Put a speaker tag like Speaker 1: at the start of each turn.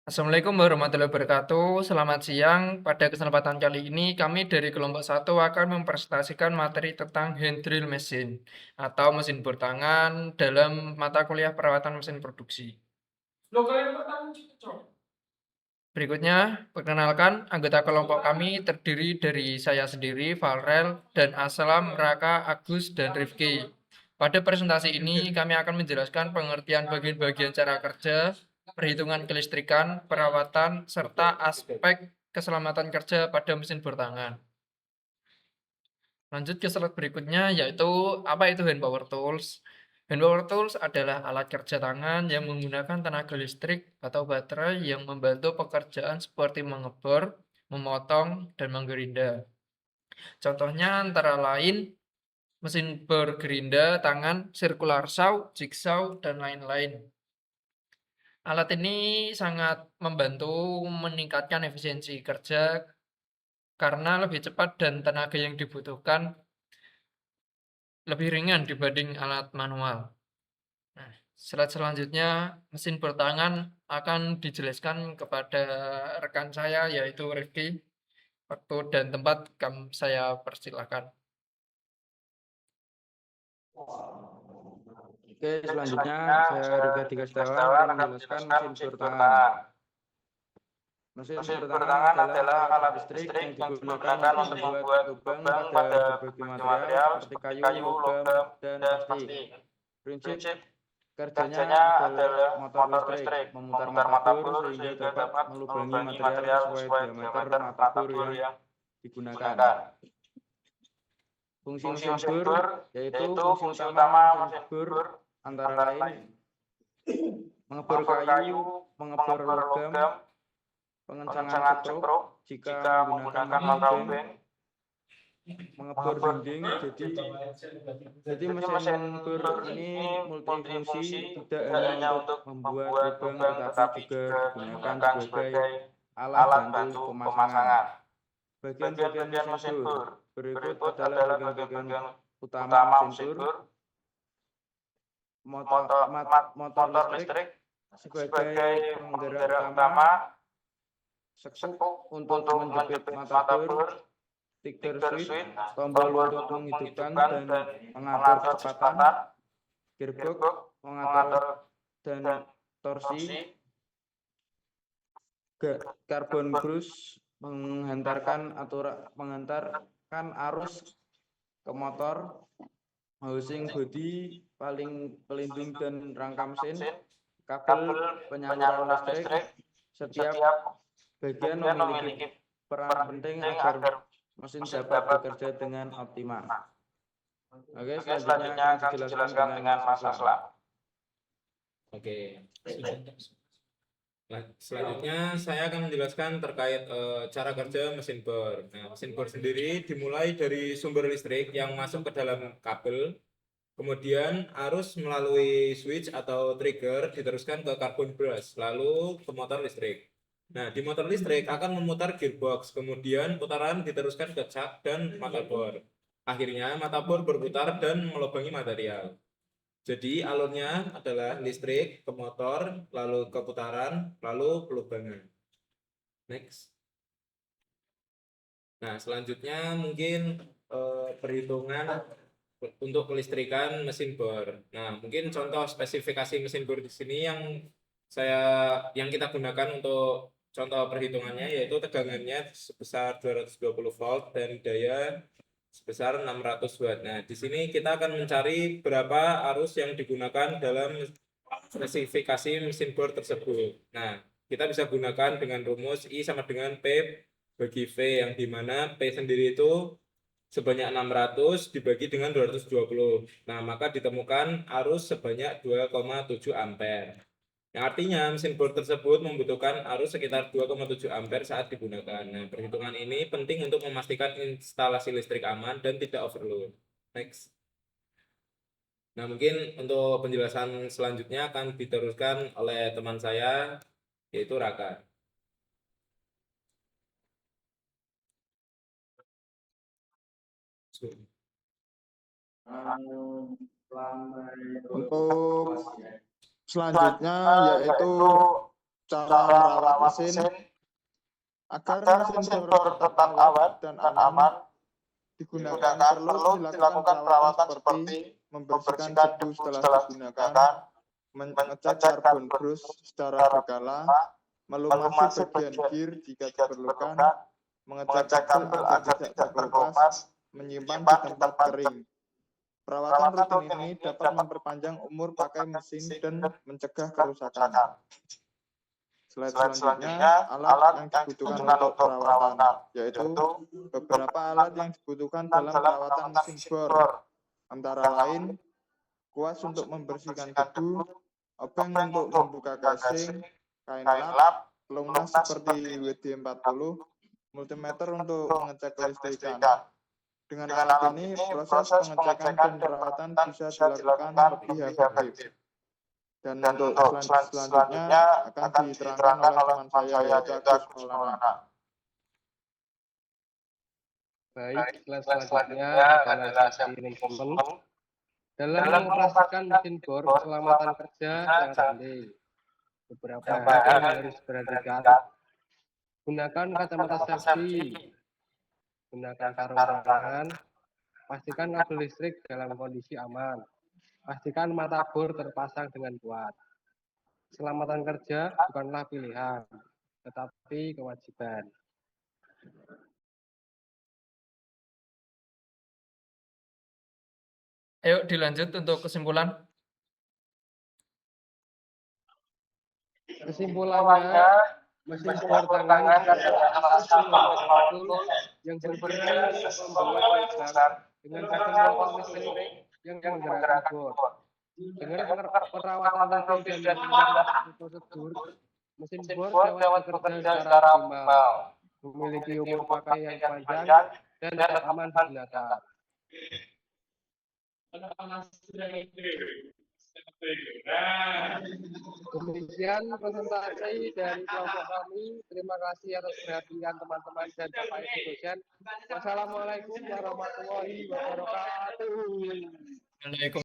Speaker 1: Assalamualaikum warahmatullahi wabarakatuh. Selamat siang. Pada kesempatan kali ini kami dari kelompok 1 akan mempresentasikan materi tentang hand drill machine atau mesin bor tangan dalam mata kuliah perawatan mesin produksi. Berikutnya, perkenalkan anggota kelompok kami terdiri dari saya sendiri, Valrel, dan Aslam, Raka, Agus, dan Rifki. Pada presentasi ini, kami akan menjelaskan pengertian bagian-bagian cara kerja, perhitungan kelistrikan, perawatan, serta aspek keselamatan kerja pada mesin bor tangan. Lanjut ke slide berikutnya, yaitu apa itu hand power tools. Hand power tools adalah alat kerja tangan yang menggunakan tenaga listrik atau baterai yang membantu pekerjaan seperti mengebor, memotong, dan menggerinda. Contohnya antara lain mesin bor gerinda tangan, circular saw, jigsaw, dan lain-lain. Alat ini sangat membantu meningkatkan efisiensi kerja karena lebih cepat dan tenaga yang dibutuhkan lebih ringan dibanding alat manual. Nah, slide selanjutnya mesin bor tangan akan dijelaskan kepada rekan saya yaitu Rifki. Waktu dan tempat saya persilahkan.
Speaker 2: Oke, selanjutnya saya Rifki Adhika Setiawan akan menjelaskan mesin bor tangan. Mesin bor tangan adalah alat listrik yang digunakan untuk membuat lubang pada berbagai material seperti kayu, logam, dan plastik. Prinsip kerjanya adalah motor listrik memutar mata bor sehingga dapat melubangi material sesuai diameter mata bor yang digunakan. Fungsi mesin bor yaitu fungsi utama mesin bor antara lain mengebor kayu, mengebor logam, pengencangan cekruk jika menggunakan mounting, mengebor dinding. Jadi mesin bor ini multifungsi, tidak hanya untuk membuat lubang tetapi juga digunakan sebagai alat bantu pemasangan. Bagian-bagian mesin bor berikut adalah bagian-bagian utama mesin bor, motor listrik sebagai penggerak utama, sekuk untuk menjepit mata bor, trigger switch, tombol untuk menghidupkan dan mengatur kecepatan, gearbox mengatur dan torsi, carbon brush menghantarkan arus ke motor, housing body pelindung dan rangka mesin, kabel penyaluran listrik. Setiap bagian memiliki peran penting agar mesin dapat bekerja dengan optimal. Oke, selanjutnya akan dijelaskan dengan Mas Aslam.
Speaker 3: Oke. Selanjutnya saya akan menjelaskan terkait cara kerja mesin bor. Nah, mesin bor sendiri dimulai dari sumber listrik yang masuk ke dalam kabel, kemudian arus melalui switch atau trigger diteruskan ke carbon brush, lalu ke motor listrik. Nah, di motor listrik akan memutar gearbox, kemudian putaran diteruskan ke cak dan mata bor. Akhirnya mata bor berputar dan melubangi material. Jadi alurnya adalah listrik ke motor, lalu ke putaran, lalu pelubangan. Next. Nah, selanjutnya mungkin perhitungan untuk kelistrikan mesin bor. Nah, mungkin contoh spesifikasi mesin bor di sini yang kita gunakan untuk contoh perhitungannya yaitu tegangannya sebesar 220 volt dan daya sebesar 600 watt. Nah, di sini kita akan mencari berapa arus yang digunakan dalam spesifikasi mesin bor tersebut. Nah, kita bisa gunakan dengan rumus I sama dengan P bagi V, yang dimana P sendiri itu sebanyak 600 dibagi dengan 220. Nah, maka ditemukan arus sebanyak 2,7 ampere. Yang artinya mesin bor tersebut membutuhkan arus sekitar 2,7 ampere saat digunakan. Nah, perhitungan ini penting untuk memastikan instalasi listrik aman dan tidak overload. Next. Nah, mungkin untuk penjelasan selanjutnya akan diteruskan oleh teman saya, yaitu Raka.
Speaker 2: Untuk selanjutnya yaitu cara merawat mesin agar mesin bor tetap awet dan aman digunakan. Perlu dilakukan perawatan seperti membersihkan debu setelah digunakan, mengecek karbon brush secara berkala, melumasi bagian gear jika diperlukan, mengecek kabel agar tidak terkelupas, menyimpan di tempat kering. Perawatan rutin ini dapat memperpanjang umur pakai mesin dan mencegah kerusakan. Slide selanjutnya, alat yang dibutuhkan untuk perawatan, yaitu beberapa alat yang dibutuhkan dalam perawatan mesin bor, antara lain kuas untuk membersihkan debu, obeng untuk membuka casing, kain lap, pelunas seperti WD-40, multimeter untuk mengecek kelistrikan. Dengan alat ini, proses pengecekan dan perawatan bisa dilakukan lebih efektif. Dan untuk selanjutnya akan diterangkan oleh teman saya, yaitu Agus Maulana.
Speaker 4: Baik, slide selanjutnya adalah safety management. Dalam mengoperasikan mesin bor, keselamatan kerja sangat penting. Beberapa hal yang harus diperhatikan. Gunakan kacamata safety. Gunakan sarung tangan. Pastikan kabel listrik dalam kondisi aman. Pastikan mata bor terpasang dengan kuat. Keselamatan kerja bukanlah pilihan, tetapi kewajiban.
Speaker 1: Ayo dilanjut untuk kesimpulan.
Speaker 4: Kesimpulannya, mesin bor tangan adalah salah satu yang berfungsi membuat lebar dengan sistem motor listrik yang menggerakkan bor. Dengan perawatan rutin dan menggunakan prosedur, mesin bor dapat bekerja secara optimal, memiliki umur pakai yang panjang, dan tetap aman digunakan. Demikian presentasi dari kelompok kami. Terima kasih atas perhatian teman-teman dan Bapak Ibu dosen. Wassalamualaikum warahmatullahi wabarakatuh.
Speaker 1: Waalaikumsalam.